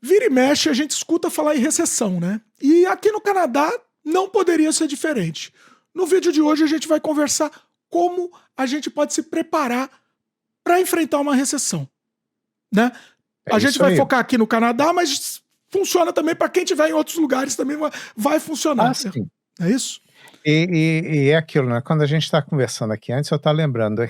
vira e mexe a gente escuta falar em recessão, né? E aqui no Canadá não poderia ser diferente. No vídeo de hoje a gente vai conversar como a gente pode se preparar para enfrentar uma recessão, né? A gente vai focar aqui no Canadá, mas funciona também para quem estiver em outros lugares, também vai funcionar. Sim. É isso? E é aquilo, né? Quando a gente está conversando aqui antes, eu estava lembrando,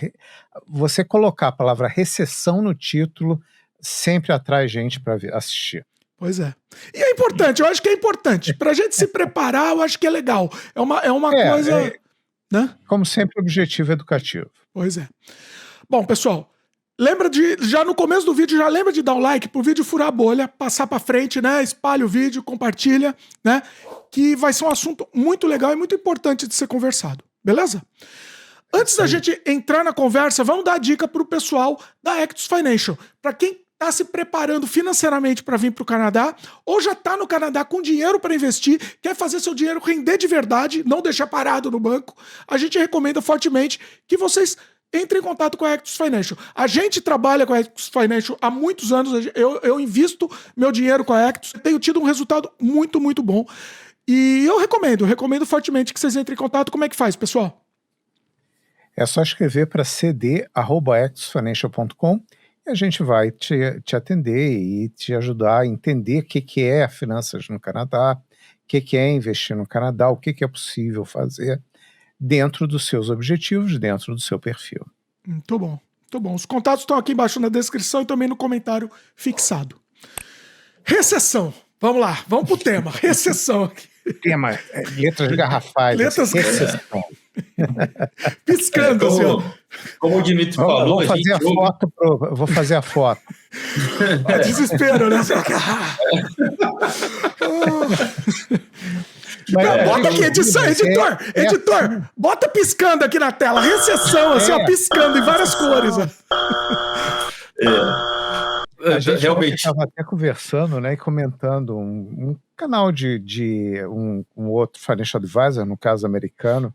você colocar a palavra recessão no título sempre atrai gente para assistir. Pois é. E é importante, eu acho que é importante. Para a gente se preparar, eu acho que é legal. É uma coisa... né? Como sempre, objetivo educativo. Pois é. Bom, pessoal, lembra já no começo do vídeo, já lembra de dar um like pro vídeo furar a bolha, passar para frente, né? Espalha o vídeo, compartilha, né? Que vai ser um assunto muito legal e muito importante de ser conversado. Beleza? Antes da gente entrar na conversa, vamos dar a dica pro pessoal da Actus Financial. Para quem está se preparando financeiramente para vir para o Canadá, ou já está no Canadá com dinheiro para investir, quer fazer seu dinheiro render de verdade, não deixar parado no banco, a gente recomenda fortemente que vocês entrem em contato com a Actus Financial. A gente trabalha com a Actus Financial há muitos anos, eu invisto meu dinheiro com a Actus, tenho tido um resultado muito, muito bom. E eu recomendo fortemente que vocês entrem em contato. Como é que faz, pessoal? É só escrever para cd@actusfinancial.com e a gente vai te atender e te ajudar a entender o que é finanças no Canadá, o que é investir no Canadá, o que é possível fazer dentro dos seus objetivos, dentro do seu perfil. Muito bom, muito bom. Os contatos estão aqui embaixo na descrição e também no comentário fixado. Recessão. Vamos lá, vamos pro tema. Recessão aqui. Tema, letras garrafais. Letras recessão. Piscando, assim, ó. Como o Dimitri falou, vou fazer a foto. Desespero, né? Bota aqui, editor, bota piscando aqui na tela, recessão, assim, ó, piscando em várias cores. A gente realmente estava até conversando, né, e comentando um canal de um outro financial advisor, no caso americano,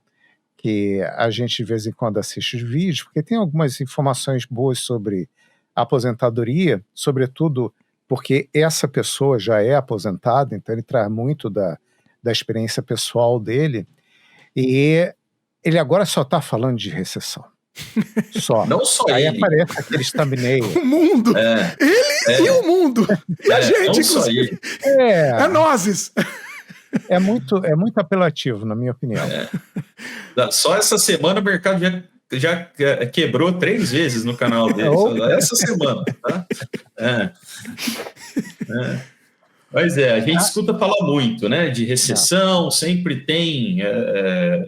que a gente de vez em quando assiste os vídeos, porque tem algumas informações boas sobre aposentadoria, sobretudo porque essa pessoa já é aposentada, então ele traz muito da experiência pessoal dele, e ele agora só está falando de recessão. Só. Não só aí ele. aparece aqueles thumbnail. O mundo. Ele e o mundo. E a gente, inclusive. É nozes. É muito apelativo, na minha opinião. Só essa semana o mercado já quebrou 3 vezes no canal dele. Essa semana, tá? Mas a gente escuta falar muito, né, de recessão, sempre tem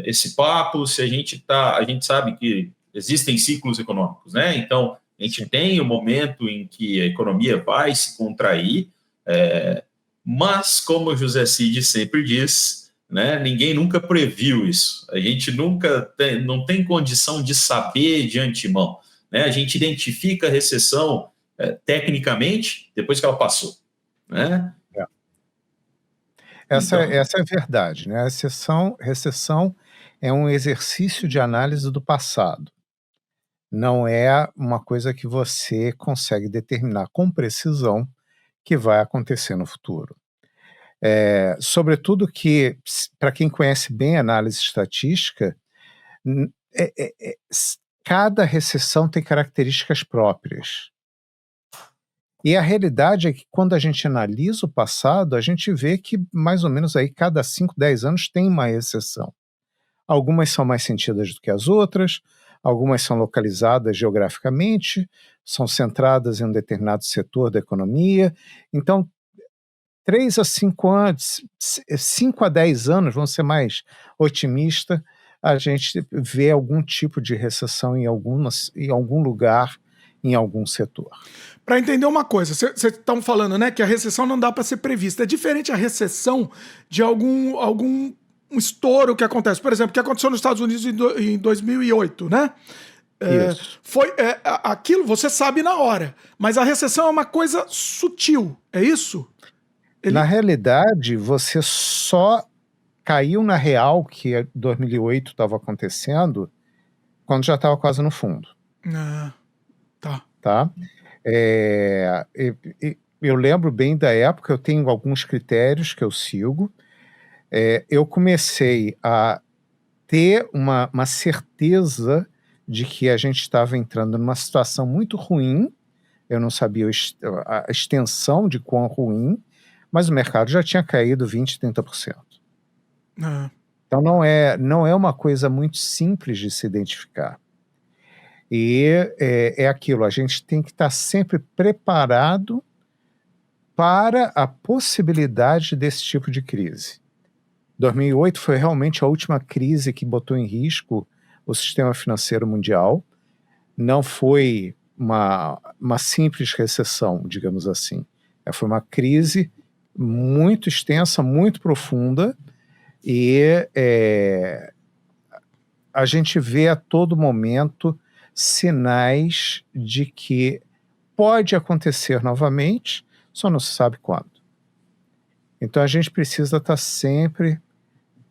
esse papo. Se a gente sabe que existem ciclos econômicos, né? Então a gente tem o momento em que a economia vai se contrair, mas como o José Cid sempre diz, né, ninguém nunca previu isso. A gente não tem condição de saber de antemão, né? A gente identifica a recessão tecnicamente depois que ela passou, né? Essa é a verdade, né? A recessão é um exercício de análise do passado. Não é uma coisa que você consegue determinar com precisão que vai acontecer no futuro. Sobretudo que, para quem conhece bem análise estatística, cada recessão tem características próprias. E a realidade é que quando a gente analisa o passado, a gente vê que mais ou menos aí cada 5, 10 anos tem uma recessão. Algumas são mais sentidas do que as outras, algumas são localizadas geograficamente, são centradas em um determinado setor da economia. Então, 3 a 5 anos, 5 a 10 anos, vamos ser mais otimistas, a gente vê algum tipo de recessão em algum lugar, em algum setor. Para entender uma coisa, vocês estão falando, né, que a recessão não dá para ser prevista. É diferente a recessão de algum estouro que acontece. Por exemplo, o que aconteceu nos Estados Unidos em 2008, né? Aquilo você sabe na hora, mas a recessão é uma coisa sutil, é isso? Na realidade, você só caiu na real que 2008 estava acontecendo quando já estava quase no fundo. Tá. Tá? eu lembro bem da época, eu tenho alguns critérios que eu sigo. Eu comecei a ter uma certeza de que a gente estava entrando numa situação muito ruim. Eu não sabia a extensão de quão ruim, mas o mercado já tinha caído 20%, 30%. Então não é uma coisa muito simples de se identificar. E é aquilo, a gente tem que estar sempre preparado para a possibilidade desse tipo de crise. 2008 foi realmente a última crise que botou em risco o sistema financeiro mundial. Não foi uma simples recessão, digamos assim. Foi uma crise muito extensa, muito profunda, e a gente vê a todo momento sinais de que pode acontecer novamente, só não se sabe quando. Então a gente precisa estar sempre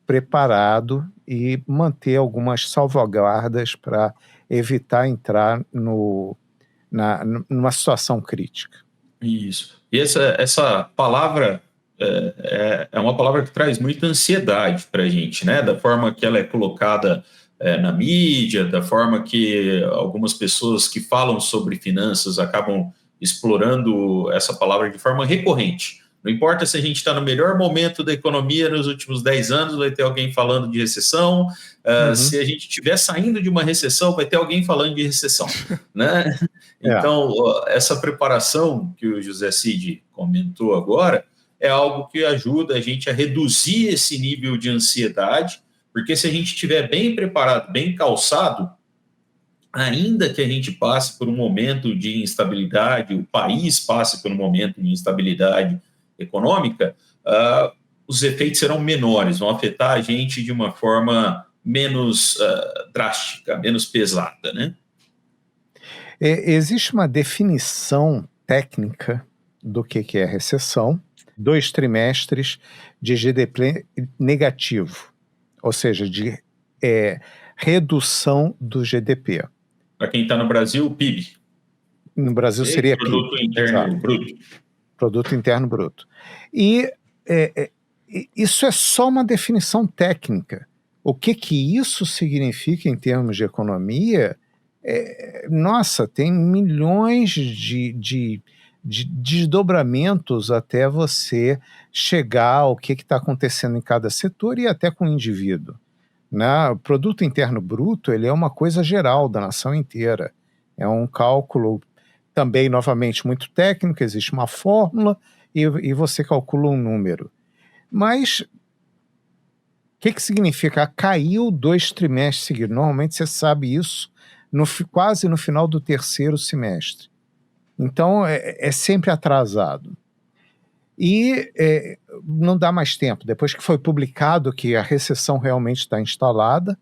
preparado e manter algumas salvaguardas para evitar entrar numa situação crítica. Isso. E essa palavra é uma palavra que traz muita ansiedade para a gente, né? Da forma que ela é colocada na mídia, da forma que algumas pessoas que falam sobre finanças acabam explorando essa palavra de forma recorrente. Não importa se a gente está no melhor momento da economia nos últimos 10 anos, vai ter alguém falando de recessão. Se a gente estiver saindo de uma recessão, vai ter alguém falando de recessão, né? Então, essa preparação que o José Cid comentou agora é algo que ajuda a gente a reduzir esse nível de ansiedade, porque se a gente estiver bem preparado, bem calçado, ainda que a gente passe por um momento de instabilidade, o país passe por um momento de instabilidade econômica, os efeitos serão menores, vão afetar a gente de uma forma menos drástica, menos pesada, né? Existe uma definição técnica do que é recessão: 2 trimestres de GDP negativo, ou seja, de redução do GDP. Para quem está no Brasil, o PIB. No Brasil seria Produto PIB. Interno Bruto. Produto Interno Bruto. E isso é só uma definição técnica. O que isso significa em termos de economia? Nossa, tem milhões de desdobramentos até você chegar ao que está acontecendo em cada setor e até com o indivíduo. O Produto Interno Bruto, ele é uma coisa geral da nação inteira. É um cálculo também, novamente, muito técnico, existe uma fórmula e você calcula um número. Mas o que significa? Caiu 2 trimestres seguidos. Normalmente você sabe isso quase no final do 3º semestre. Então é sempre atrasado. E não dá mais tempo. Depois que foi publicado que a recessão realmente está instalada,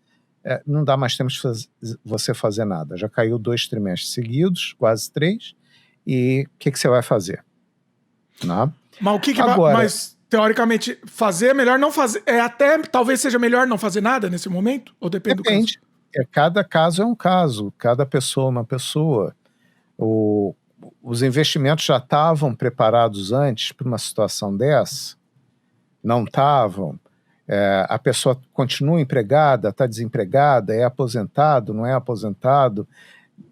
não dá mais tempo de você fazer nada. Já caiu 2 trimestres seguidos, quase 3, e o que você vai fazer? Não? Mas o que Agora, mas teoricamente fazer é melhor não fazer? Talvez seja melhor não fazer nada nesse momento? Ou depende do caso? Cada caso é um caso, cada pessoa é uma pessoa. Os investimentos já estavam preparados antes para uma situação dessa? Não estavam? A pessoa continua empregada, está desempregada, é aposentado, não é aposentado?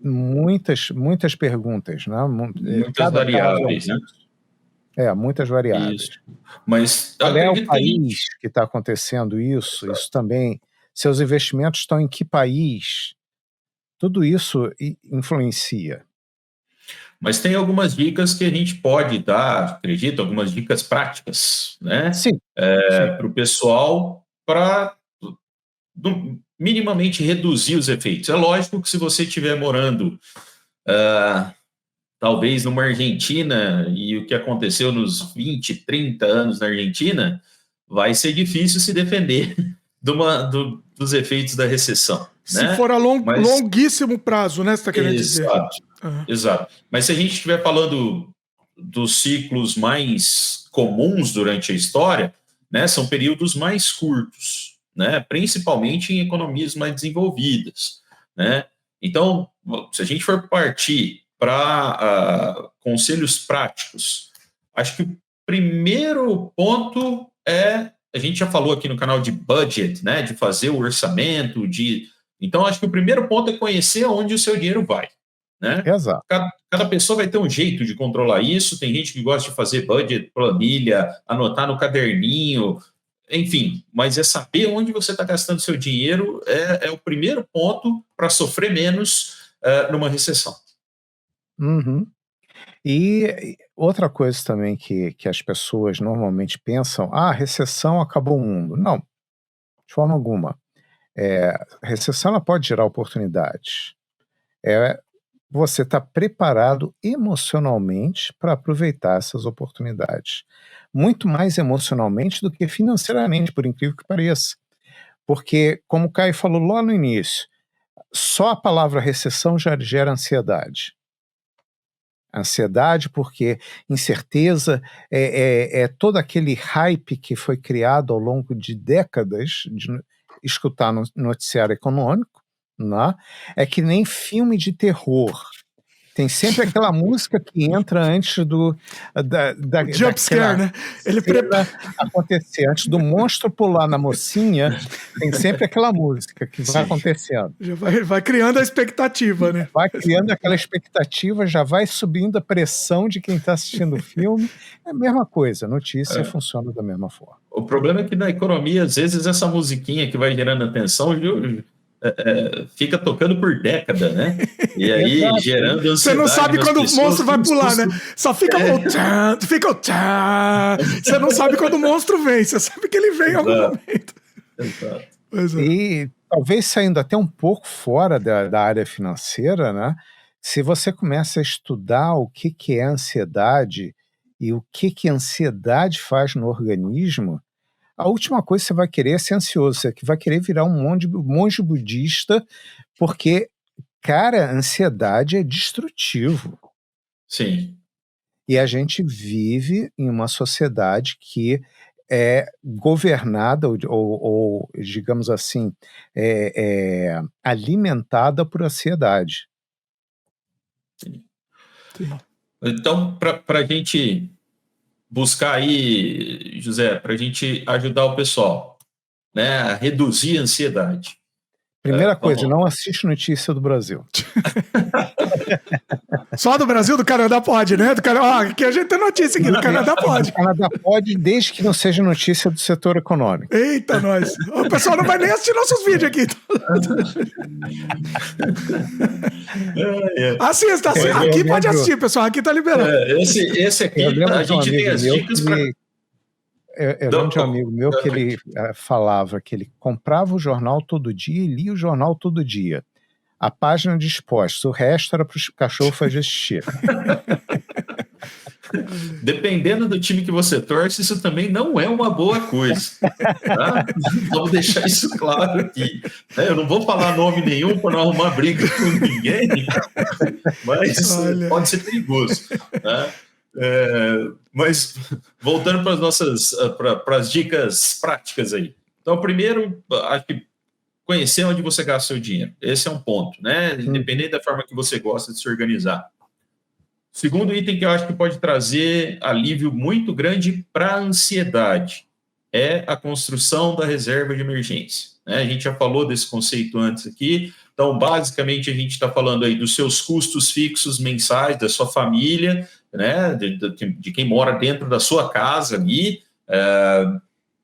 Muitas perguntas, né? Muitas variáveis, né? Muitas variáveis. Isso. Mas qual é o país que está acontecendo isso? Isso também. Seus investimentos estão em que país? Tudo isso influencia. Mas tem algumas dicas que a gente pode dar, acredito, algumas dicas práticas, né? Sim. Para o pessoal, para minimamente reduzir os efeitos. É lógico que se você estiver morando talvez numa Argentina, e o que aconteceu nos 20, 30 anos na Argentina, vai ser difícil se defender dos efeitos da recessão. Se for a longuíssimo prazo, né? Você está querendo dizer. Exato. Mas se a gente estiver falando dos ciclos mais comuns durante a história, né, são períodos mais curtos, né, principalmente em economias mais desenvolvidas, né? Então, se a gente for partir para conselhos práticos Acho que o primeiro ponto a gente já falou aqui no canal de budget, né, de fazer o orçamento, então acho que o primeiro ponto é conhecer onde o seu dinheiro vai, né? Exato. Cada pessoa vai ter um jeito de controlar isso, tem gente que gosta de fazer budget, planilha, anotar no caderninho, enfim, mas saber onde você está gastando seu dinheiro é o primeiro ponto para sofrer menos numa recessão. Uhum. E outra coisa também que as pessoas normalmente pensam, recessão acabou o mundo. Não, de forma alguma. Recessão ela pode gerar oportunidades. Você está preparado emocionalmente para aproveitar essas oportunidades. Muito mais emocionalmente do que financeiramente, por incrível que pareça. Porque, como o Caio falou lá no início, só a palavra recessão já gera ansiedade. Ansiedade porque incerteza é todo aquele hype que foi criado ao longo de décadas de escutar no noticiário econômico, né? É que nem filme de terror. Tem sempre aquela música que entra antes da Jump scare, né? Ele cena acontecer. Antes do monstro pular na mocinha, tem sempre aquela música que vai acontecendo. Já vai criando a expectativa, né? Vai criando aquela expectativa, já vai subindo a pressão de quem está assistindo o filme. É a mesma coisa, a notícia funciona da mesma forma. O problema é que na economia, às vezes, essa musiquinha que vai gerando atenção fica tocando por década, né? E aí gerando ansiedade. Você não sabe quando o monstro vai pular, né? Só fica o tchan, fica o tchan. Você não sabe quando o monstro vem, você sabe que ele vem em algum momento. Exato. E talvez saindo até um pouco fora da área financeira, né? Se você começa a estudar o que é ansiedade e o que a ansiedade faz no organismo, a última coisa que você vai querer é ser ansioso, você vai querer virar um monge budista, porque, cara, a ansiedade é destrutivo. Sim. E a gente vive em uma sociedade que é governada ou digamos assim, alimentada por ansiedade. Sim. Então, para a gente buscar aí, José, para a gente ajudar o pessoal, né, a reduzir a ansiedade. Primeira coisa, não assiste notícia do Brasil. Só do Brasil? Do Canadá pode, né? Aqui a gente tem notícia aqui, do Canadá pode. Do Canadá pode, desde que não seja notícia do setor econômico. Eita, nós. O pessoal não vai nem assistir nossos vídeos aqui. Assista. Aqui pode assistir, pessoal. Aqui tá liberado. Esse aqui, a gente tem as dicas para... Eu lembro de um amigo meu que ele falava que ele comprava o jornal todo dia e lia o jornal todo dia. A página disposta, o resto era para o cachorro fazer xixi. Dependendo do time que você torce, isso também não é uma boa coisa. Tá? Vamos deixar isso claro aqui. Eu não vou falar nome nenhum para não arrumar briga com ninguém, mas pode ser perigoso. Tá? Mas voltando para as dicas práticas aí. Então, primeiro, acho que conhecer onde você gasta seu dinheiro. Esse é um ponto, né? Independente da forma que você gosta de se organizar. Segundo item que eu acho que pode trazer alívio muito grande para a ansiedade é a construção da reserva de emergência. A gente já falou desse conceito antes aqui. Então, basicamente, a gente está falando aí dos seus custos fixos mensais, da sua família, né, de quem mora dentro da sua casa ali,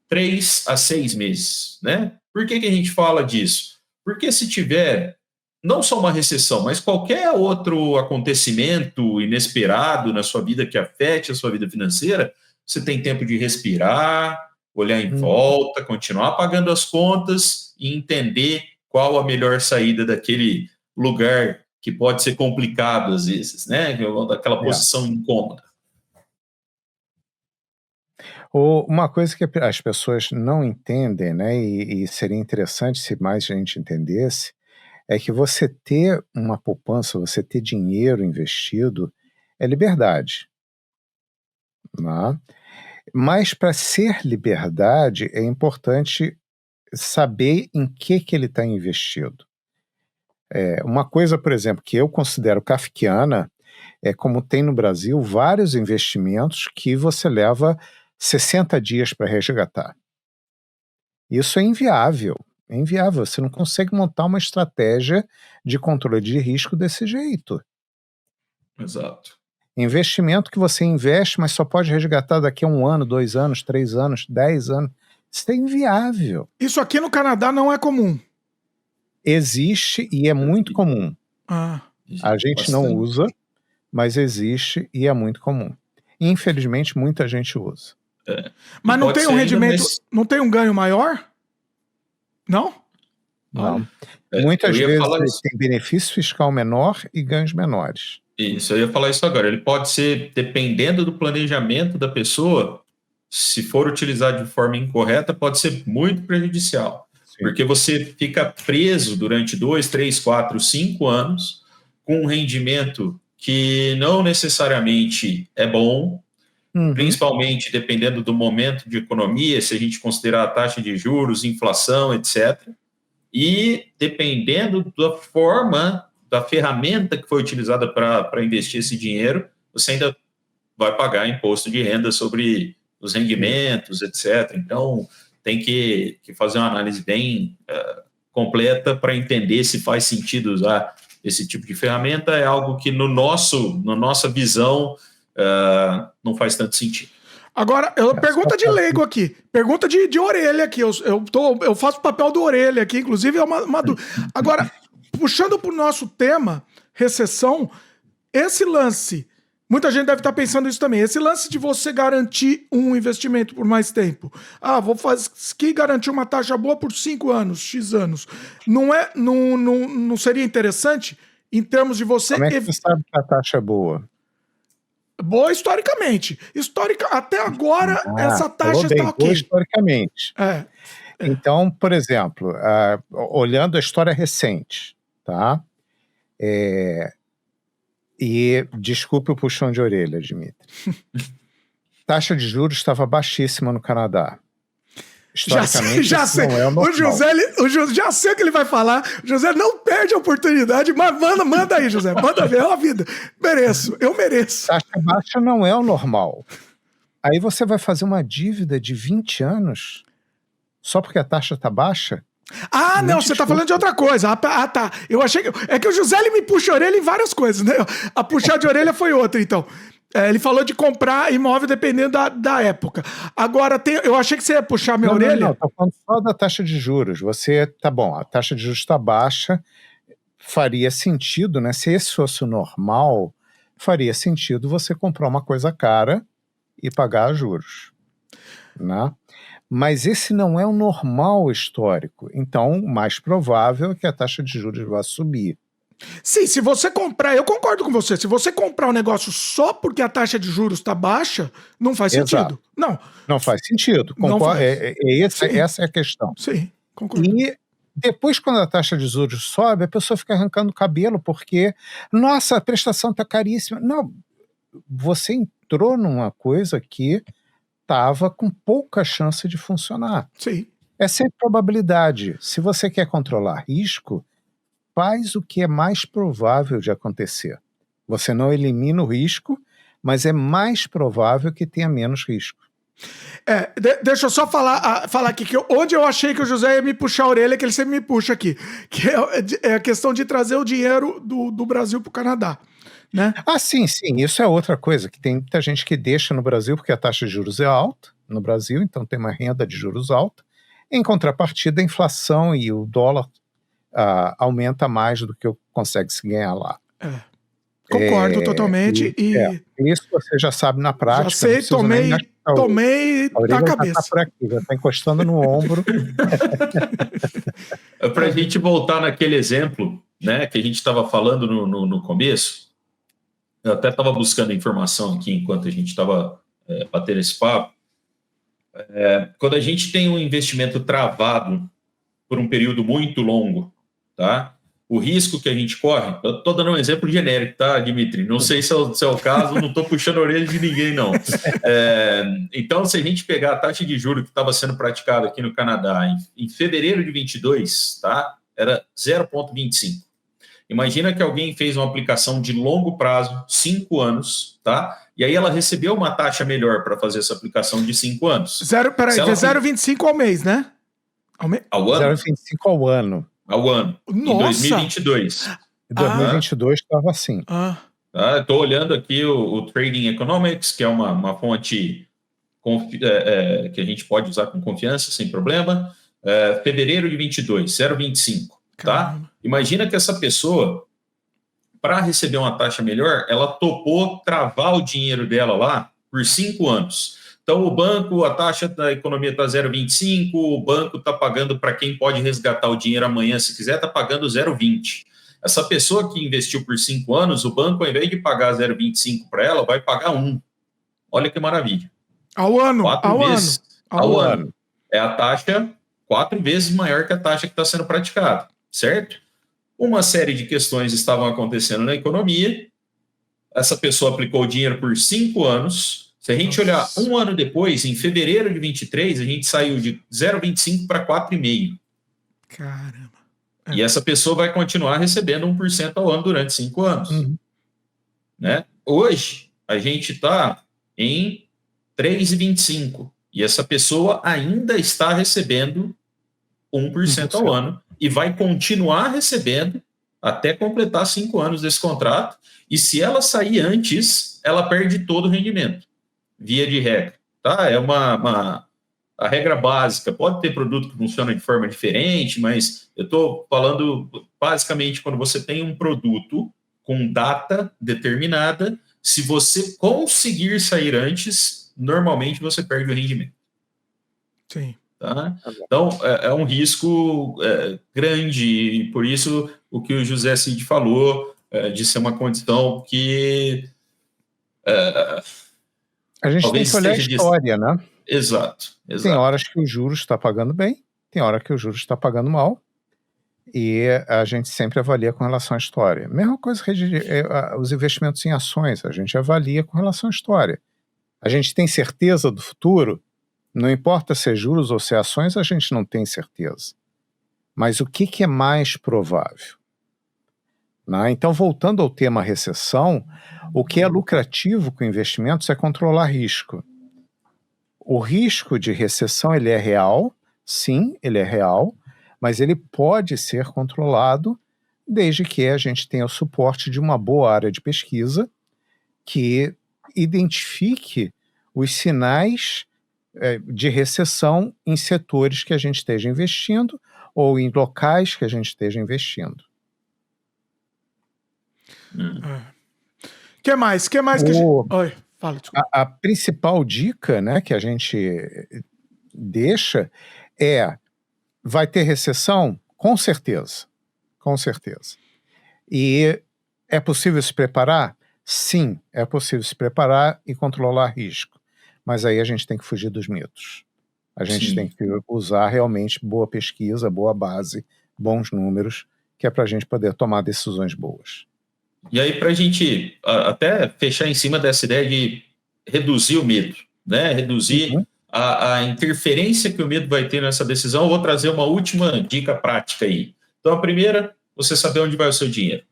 3 a 6 meses. Né? Por que a gente fala disso? Porque se tiver não só uma recessão, mas qualquer outro acontecimento inesperado na sua vida que afete a sua vida financeira, você tem tempo de respirar, olhar em volta, continuar pagando as contas e entender qual a melhor saída daquele lugar que pode ser complicado às vezes, né? Daquela posição incômoda. Uma coisa que as pessoas não entendem, né, e seria interessante se mais gente entendesse, é que você ter uma poupança, você ter dinheiro investido, é liberdade. Né? Mas para ser liberdade, é importante saber em que ele está investido. Uma coisa, por exemplo, que eu considero kafkiana é como tem no Brasil vários investimentos que você leva 60 dias para resgatar. Isso é inviável. É inviável. Você não consegue montar uma estratégia de controle de risco desse jeito. Exato. Investimento que você investe, mas só pode resgatar daqui a 1 ano, 2 anos, 3 anos, 10 anos. Isso é inviável. Isso aqui no Canadá não é comum. Existe e é muito comum. Ah. A gente não usa, mas existe e é muito comum. Infelizmente, muita gente usa. Mas não tem um rendimento, não tem um ganho maior? Não? Não. Muitas vezes tem benefício fiscal menor e ganhos menores. Isso, eu ia falar isso agora. Ele pode ser, dependendo do planejamento da pessoa, se for utilizado de forma incorreta, pode ser muito prejudicial. Sim. Porque você fica preso durante 2, 3, 4, 5 anos com um rendimento que não necessariamente é bom, principalmente dependendo do momento de economia, se a gente considerar a taxa de juros, inflação, etc. E dependendo da forma, da ferramenta que foi utilizada para investir esse dinheiro, você ainda vai pagar imposto de renda sobre os rendimentos, etc. Então, tem que fazer uma análise bem completa para entender se faz sentido usar esse tipo de ferramenta. É algo que, na nossa visão, não faz tanto sentido. Agora, pergunta de leigo aqui. Pergunta de orelha aqui. Eu faço papel do orelha aqui, inclusive é uma dúvida. Agora, puxando para o nosso tema, recessão, esse lance, muita gente deve estar pensando isso também, esse lance de você garantir um investimento por mais tempo. Vou garantir uma taxa boa por 5 anos, X anos. Não seria interessante em termos de você... Como é que você sabe que a taxa é boa? Boa historicamente. Até agora, essa taxa está ok. Boa historicamente. Então, por exemplo, olhando a história recente, tá? E desculpe o puxão de orelha, Dimitri. Taxa de juros estava baixíssima no Canadá. Historicamente, já sei. Não é normal. Já sei o que ele vai falar. O José não perde a oportunidade, mas manda aí, José. Manda ver, é uma vida. Eu mereço. Taxa baixa não é o normal. Aí você vai fazer uma dívida de 20 anos só porque a taxa está baixa? Não, você tá falando de outra coisa. Tá. Eu achei que... É que o José, ele me puxa a orelha em várias coisas, né? A puxar de orelha foi outra, então. Ele falou de comprar imóvel dependendo da época. Agora, eu achei que você ia puxar minha orelha. Não, tô falando só da taxa de juros. Tá bom, a taxa de juros está baixa, faria sentido, né? Se esse fosse o normal, faria sentido você comprar uma coisa cara e pagar juros, né? Mas esse não é o normal histórico. Então, o mais provável é que a taxa de juros vá subir. Sim, se você comprar, eu concordo com você, se você comprar um negócio só porque a taxa de juros está baixa, não faz sentido. Não faz sentido. Essa é a questão. Sim, concordo. E depois, quando a taxa de juros sobe, a pessoa fica arrancando o cabelo porque, nossa, a prestação está caríssima. Não, você entrou numa coisa que estava com pouca chance de funcionar. Sim. É sempre probabilidade. Se você quer controlar risco, faz o que é mais provável de acontecer. Você não elimina o risco, mas é mais provável que tenha menos risco. Deixa eu só falar aqui, que onde eu achei que o José ia me puxar a orelha, que ele sempre me puxa aqui, que é a questão de trazer o dinheiro do Brasil para o Canadá. Né? Sim, isso é outra coisa, que tem muita gente que deixa no Brasil porque a taxa de juros é alta no Brasil, então tem uma renda de juros alta. Em contrapartida, a inflação e o dólar aumenta mais do que consegue se ganhar lá. Concordo totalmente. Isso você já sabe na prática. Já sei, tomei na cabeça. Tá por aqui, já está encostando no ombro. Para a gente voltar naquele exemplo, né, que a gente estava falando no começo, eu até estava buscando informação aqui enquanto a gente estava batendo esse papo. Quando a gente tem um investimento travado por um período muito longo, tá? O risco que a gente corre, eu estou dando um exemplo genérico, tá, Dimitri? Não sei se é o caso, não estou puxando a orelha de ninguém, não. Então, se a gente pegar a taxa de juros que estava sendo praticada aqui no Canadá em fevereiro de 22, tá? Era 0,25. Imagina que alguém fez uma aplicação de longo prazo, 5 anos, tá? E aí ela recebeu uma taxa melhor para fazer essa aplicação de 5 anos. Peraí, 0,25 ao mês, né? Ao ano? 0,25 ao ano. Ao ano. Nossa! Em 2022. Em 2022 estava assim. Estou olhando aqui o Trading Economics, que é uma fonte que a gente pode usar com confiança, sem problema. Fevereiro de 22, 0,25. Tá? Imagina que essa pessoa, para receber uma taxa melhor, ela topou travar o dinheiro dela lá por 5 anos. Então, o banco, a taxa da economia está 0,25, o banco está pagando para quem pode resgatar o dinheiro amanhã, se quiser, está pagando 0,20. Essa pessoa que investiu por 5 anos, o banco, ao invés de pagar 0,25 para ela, vai pagar 1. Olha que maravilha. Ao ano. 4 vezes. Ao ano. É a taxa 4 vezes maior que a taxa que está sendo praticada, certo? Uma série de questões estavam acontecendo na economia. Essa pessoa aplicou o dinheiro por 5 anos. Se a gente olhar um ano depois, em fevereiro de 23, a gente saiu de 0,25 para 4,5. Caramba. E essa pessoa vai continuar recebendo 1% ao ano durante 5 anos. Né? Hoje, a gente está em 3,25. E essa pessoa ainda está recebendo 1% ao ano e vai continuar recebendo até completar 5 anos desse contrato. E se ela sair antes, ela perde todo o rendimento, via de regra. Tá? É a regra básica. Pode ter produto que funciona de forma diferente, mas eu estou falando basicamente quando você tem um produto com data determinada, se você conseguir sair antes, normalmente você perde o rendimento. Sim. Tá? Então, é um risco grande, e por isso o que o José Cid falou, de ser uma condição que a gente tem que olhar a história, né? Exato. Tem horas que o juros está pagando bem, tem hora que o juros está pagando mal, e a gente sempre avalia com relação à história. Mesma coisa que os investimentos em ações, a gente avalia com relação à história. A gente tem certeza do futuro? Não importa se é juros ou se é ações, a gente não tem certeza. Mas o que é mais provável? Né? Então, voltando ao tema recessão, o que é lucrativo com investimentos é controlar risco. O risco de recessão, ele é real, sim, ele é real, mas ele pode ser controlado desde que a gente tenha o suporte de uma boa área de pesquisa que identifique os sinais de recessão em setores que a gente esteja investindo ou em locais que a gente esteja investindo. Que mais que a gente... Oi, fala, desculpa. A principal dica, né, que a gente deixa é: vai ter recessão? Com certeza. Com certeza. E é possível se preparar? Sim, é possível se preparar e controlar risco. Mas aí a gente tem que fugir dos mitos. A gente tem que usar realmente boa pesquisa, boa base, bons números, que é para a gente poder tomar decisões boas. E aí, para a gente até fechar em cima dessa ideia de reduzir o medo, né? Reduzir a interferência que o medo vai ter nessa decisão, eu vou trazer uma última dica prática aí. Então, a primeira, você saber onde vai o seu dinheiro.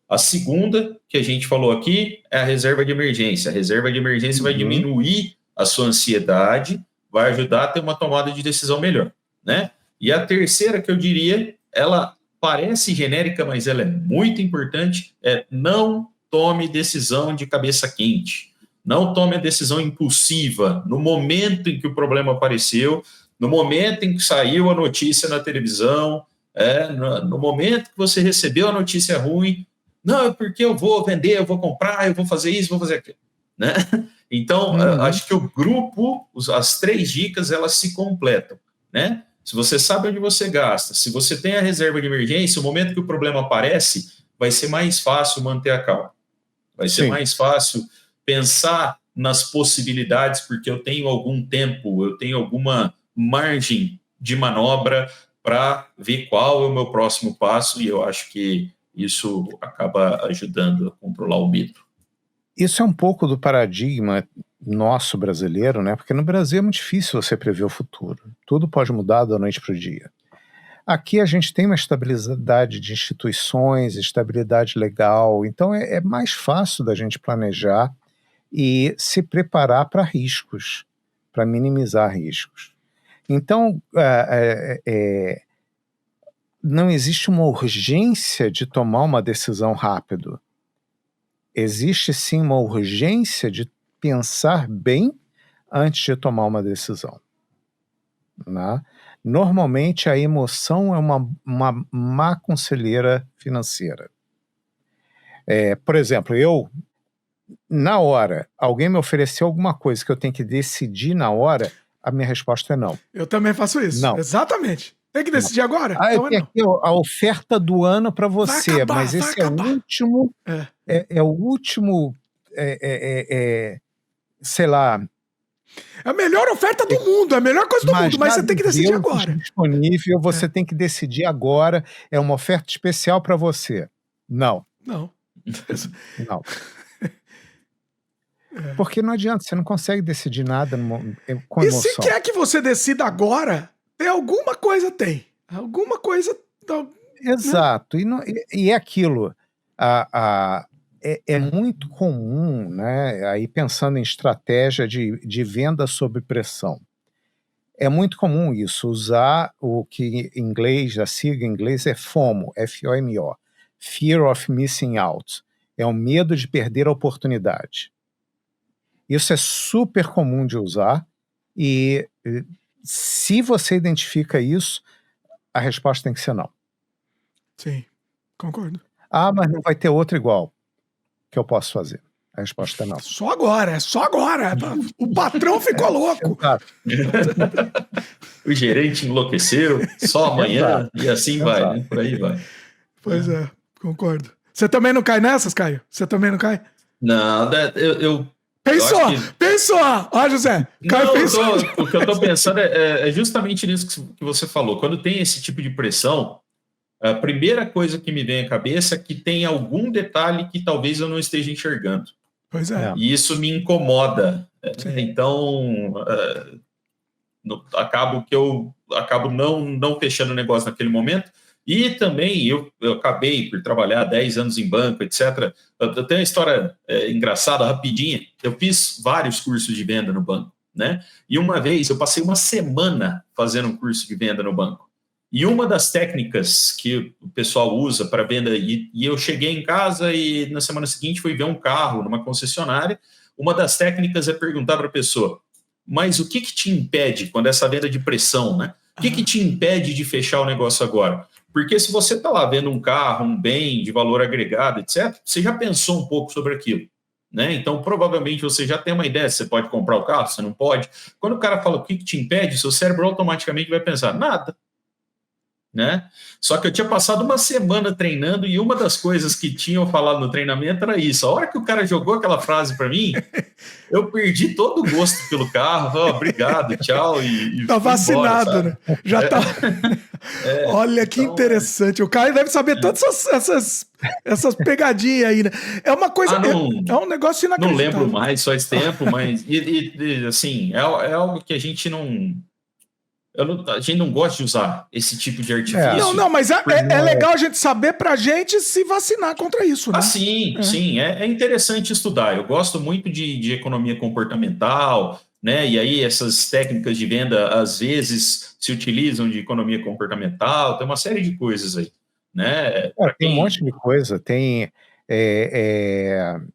A segunda, que a gente falou aqui, é a reserva de emergência. A reserva de emergência vai diminuir a sua ansiedade, vai ajudar a ter uma tomada de decisão melhor, né? E a terceira, que eu diria, ela parece genérica, mas ela é muito importante, não tome decisão de cabeça quente. Não tome a decisão impulsiva no momento em que o problema apareceu, no momento em que saiu a notícia na televisão, no momento que você recebeu a notícia ruim. Não, é porque eu vou vender, eu vou comprar, eu vou fazer isso, vou fazer aquilo, né? Então, acho que o grupo, as 3 dicas, elas se completam, né? Se você sabe onde você gasta, se você tem a reserva de emergência, o momento que o problema aparece, vai ser mais fácil manter a calma. Vai ser mais fácil pensar nas possibilidades, porque eu tenho algum tempo, eu tenho alguma margem de manobra para ver qual é o meu próximo passo, e eu acho que isso acaba ajudando a controlar o medo. Isso é um pouco do paradigma nosso brasileiro, né? Porque no Brasil é muito difícil você prever o futuro. Tudo pode mudar da noite para o dia. Aqui a gente tem uma estabilidade de instituições, estabilidade legal, então é mais fácil da gente planejar e se preparar para riscos, para minimizar riscos. Então, não existe uma urgência de tomar uma decisão rápido. Existe sim uma urgência de pensar bem antes de tomar uma decisão, né? Normalmente a emoção é uma má conselheira financeira. Por exemplo, na hora, alguém me ofereceu alguma coisa que eu tenho que decidir na hora, a minha resposta é não. Eu também faço isso. Não. Exatamente. Tem que decidir agora? Então tem aqui a oferta do ano para você, acabar, mas esse é o último, é o último, sei lá. É a melhor oferta do mundo, é a melhor coisa do mundo, mas você tem que decidir agora. Disponível, você tem que decidir agora, é uma oferta especial para você. Não. Não. Não. Porque não adianta, você não consegue decidir nada com emoção. E se quer que você decida agora, tem alguma coisa, Alguma coisa... Exato. E é aquilo. É muito comum, né? Aí pensando em estratégia de venda sob pressão. É muito comum isso, usar o que em inglês, a sigla em inglês é FOMO, F-O-M-O. Fear of Missing Out. É o medo de perder a oportunidade. Isso é super comum de usar e se você identifica isso, a resposta tem que ser não. Sim, concordo. Mas não vai ter outro igual. O que eu posso fazer? A resposta é não. Só agora. O patrão ficou louco. O gerente enlouqueceu, só amanhã, e assim vai, né? Por aí vai. Pois é, concordo. Você também não cai nessas, Caio? Você também não cai? Não, eu Pensou! Ó, José, Caio pensou. O que eu tô pensando é justamente nisso que você falou. Quando tem esse tipo de pressão, a primeira coisa que me vem à cabeça é que tem algum detalhe que talvez eu não esteja enxergando. Pois é. E isso me incomoda. Então, acabo não fechando o negócio naquele momento. E também eu acabei por trabalhar 10 anos em banco, etc. Eu tenho uma história engraçada, rapidinha. Eu fiz vários cursos de venda no banco, né? E uma vez eu passei uma semana fazendo um curso de venda no banco. E uma das técnicas que o pessoal usa para venda, e eu cheguei em casa e na semana seguinte fui ver um carro numa concessionária, uma das técnicas é perguntar para a pessoa, mas o que te impede quando essa venda de pressão, né? O que te impede de fechar o negócio agora? Porque se você está lá vendo um carro, um bem de valor agregado, etc., você já pensou um pouco sobre aquilo, né? Então, provavelmente, você já tem uma ideia se você pode comprar o carro, se não pode. Quando o cara fala o que te impede, seu cérebro automaticamente vai pensar, nada. Né? Só que eu tinha passado uma semana treinando e uma das coisas que tinham falado no treinamento era isso. A hora que o cara jogou aquela frase para mim, eu perdi todo o gosto pelo carro. Falei, obrigado, tchau. Tá vacinado, embora, né? Já tá. Olha que então, interessante. O Caio deve saber todas essas pegadinhas aí, né? É uma coisa. É um negócio inacreditável. Não lembro mais, faz tempo, mas assim, é algo que a gente não. A gente não gosta de usar esse tipo de artifício. Não, mas é legal a gente saber pra gente se vacinar contra isso, né? Sim. É interessante estudar. Eu gosto muito de economia comportamental, né? E aí essas técnicas de venda, às vezes, se utilizam de economia comportamental. Tem uma série de coisas aí, né? Tem um monte de coisa. Tem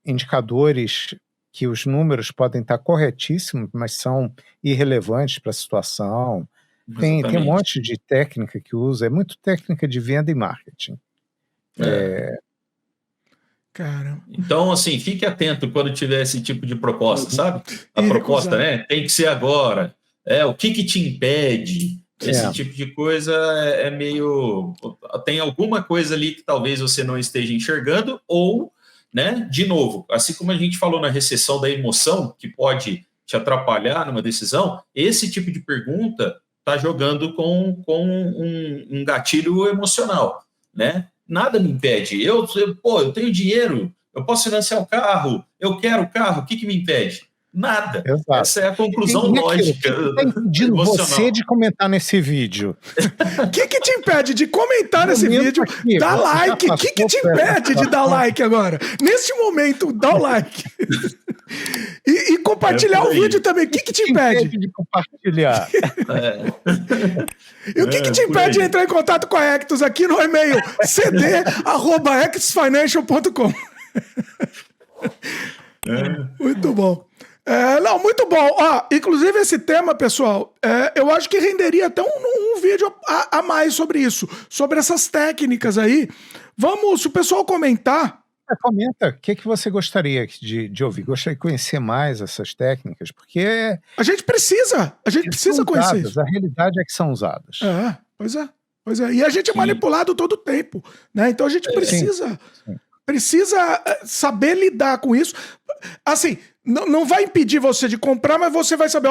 indicadores que os números podem estar corretíssimos, mas são irrelevantes para a situação. Tem um monte de técnica que usa, é muito técnica de venda e marketing. Caramba. Então, assim, fique atento quando tiver esse tipo de proposta, sabe? A proposta, né? Tem que ser agora. O que te impede? Esse tipo de coisa é meio... Tem alguma coisa ali que talvez você não esteja enxergando ou, né? De novo, assim como a gente falou na recessão da emoção, que pode te atrapalhar numa decisão, esse tipo de pergunta está jogando com um gatilho emocional, né? Nada me impede. Eu tenho dinheiro, eu posso financiar o carro, eu quero o carro, o que me impede? Nada. Exato. Essa é a conclusão lógica. Está impedindo você de comentar nesse vídeo? O que te impede de comentar nesse vídeo? Aqui, Dá like. O que te impede de dar like agora? Nesse momento, dá o like. E compartilhar o vídeo também. O que te impede? De compartilhar? E o que te impede de entrar em contato com a Ectus aqui no e-mail cd@exfinancial.com? Muito bom. Não, muito bom. Inclusive esse tema, pessoal, eu acho que renderia até um vídeo a mais sobre isso, sobre essas técnicas aí. Vamos, se o pessoal comentar. Comenta o que você gostaria de ouvir. Gostaria de conhecer mais essas técnicas, porque a gente precisa conhecer isso. A realidade é que são usadas. Pois é. E a gente é manipulado todo o tempo, né? Então a gente precisa saber lidar com isso. Assim, não vai impedir você de comprar, mas você vai saber,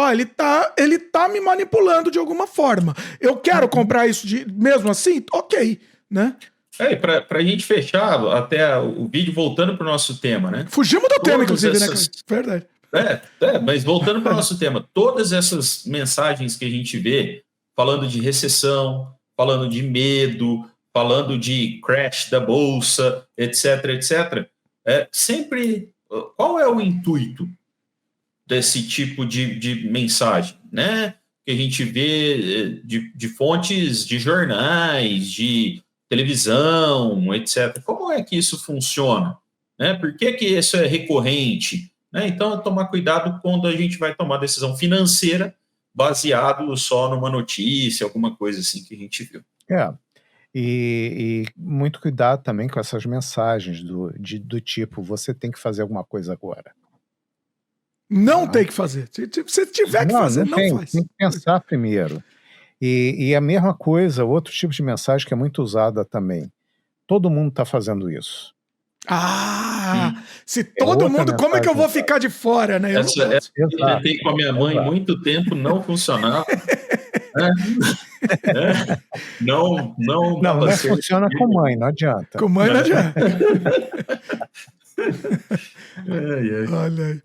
ele tá me manipulando de alguma forma. Eu quero comprar isso mesmo assim? Ok, né? Para a gente fechar até o vídeo, voltando para o nosso tema, né? Fugimos do tema, inclusive, né? Verdade. Mas voltando para o nosso tema, todas essas mensagens que a gente vê, falando de recessão, falando de medo, falando de crash da bolsa, etc. Sempre, qual é o intuito desse tipo de mensagem, né? Que a gente vê de fontes de jornais, de televisão, etc. Como é que isso funciona? Né? Por que isso é recorrente? Né? Então, tomar cuidado quando a gente vai tomar decisão financeira baseado só numa notícia, alguma coisa assim que a gente viu. E muito cuidado também com essas mensagens do tipo, você tem que fazer alguma coisa agora. Não tem que fazer. Se você tiver que fazer, não faz. Tem que pensar primeiro. E a mesma coisa, outro tipo de mensagem que é muito usada também. Todo mundo está fazendo isso. Se todo mundo, como é que eu vou ficar de fora, né? Eu tentei com a minha mãe muito tempo, não funcionava. Não funciona com mãe, não adianta. Com mãe não adianta. Olha aí.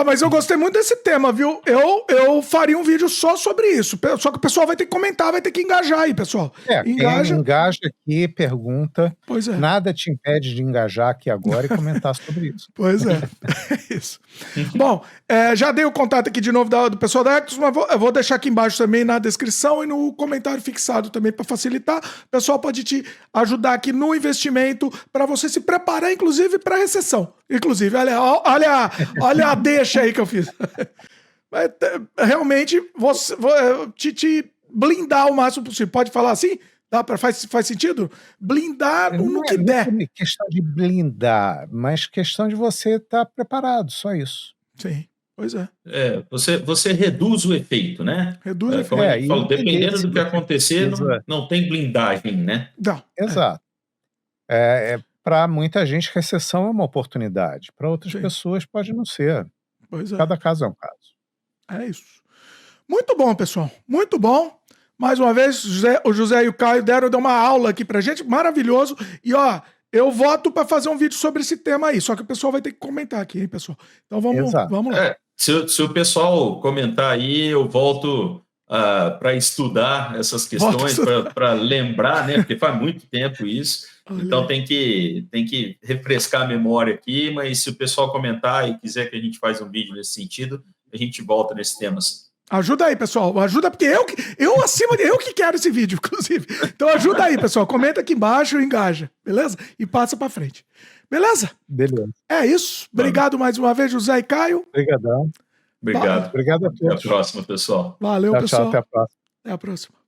Mas eu gostei muito desse tema, viu? Eu faria um vídeo só sobre isso. Só que o pessoal vai ter que comentar, vai ter que engajar aí, pessoal. Quem engaja aqui, pergunta. Pois é. Nada te impede de engajar aqui agora e comentar sobre isso. Pois é. Isso. Bom, já dei o contato aqui de novo do pessoal da Ectus, mas eu vou deixar aqui embaixo também na descrição e no comentário fixado também para facilitar. O pessoal pode te ajudar aqui no investimento para você se preparar, inclusive, para a recessão. Inclusive, olha a deixa aí que eu fiz. Realmente, te blindar o máximo possível. Pode falar assim? Faz sentido? Blindar no que der. Não é questão de blindar, mas questão de você estar preparado, só isso. Sim, pois é. Você reduz o efeito, né? Reduz o efeito. Como a gente falou, dependendo do que acontecer, não tem blindagem, né? Não. Exato. Para muita gente, recessão é uma oportunidade. Para outras pessoas, pode não ser. Pois é. Cada caso é um caso. É isso. Muito bom, pessoal. Muito bom. Mais uma vez, o José e o Caio deu uma aula aqui pra gente. Maravilhoso. E, eu voto para fazer um vídeo sobre esse tema aí. Só que o pessoal vai ter que comentar aqui, hein, pessoal? Então vamos lá. Se o pessoal comentar aí, eu volto para estudar essas questões, para lembrar, né? Porque faz muito tempo isso. Então tem que refrescar a memória aqui, mas se o pessoal comentar e quiser que a gente faça um vídeo nesse sentido, a gente volta nesse tema assim. Ajuda aí, pessoal. Ajuda, porque eu que quero esse vídeo, inclusive. Então ajuda aí, pessoal. Comenta aqui embaixo e engaja, beleza? E passa pra frente. Beleza? Beleza. É isso. Obrigado mais uma vez, José e Caio. Obrigadão. Obrigado. Obrigado a todos. Até a próxima, pessoal. Valeu, pessoal. Tchau, até a próxima. Até a próxima.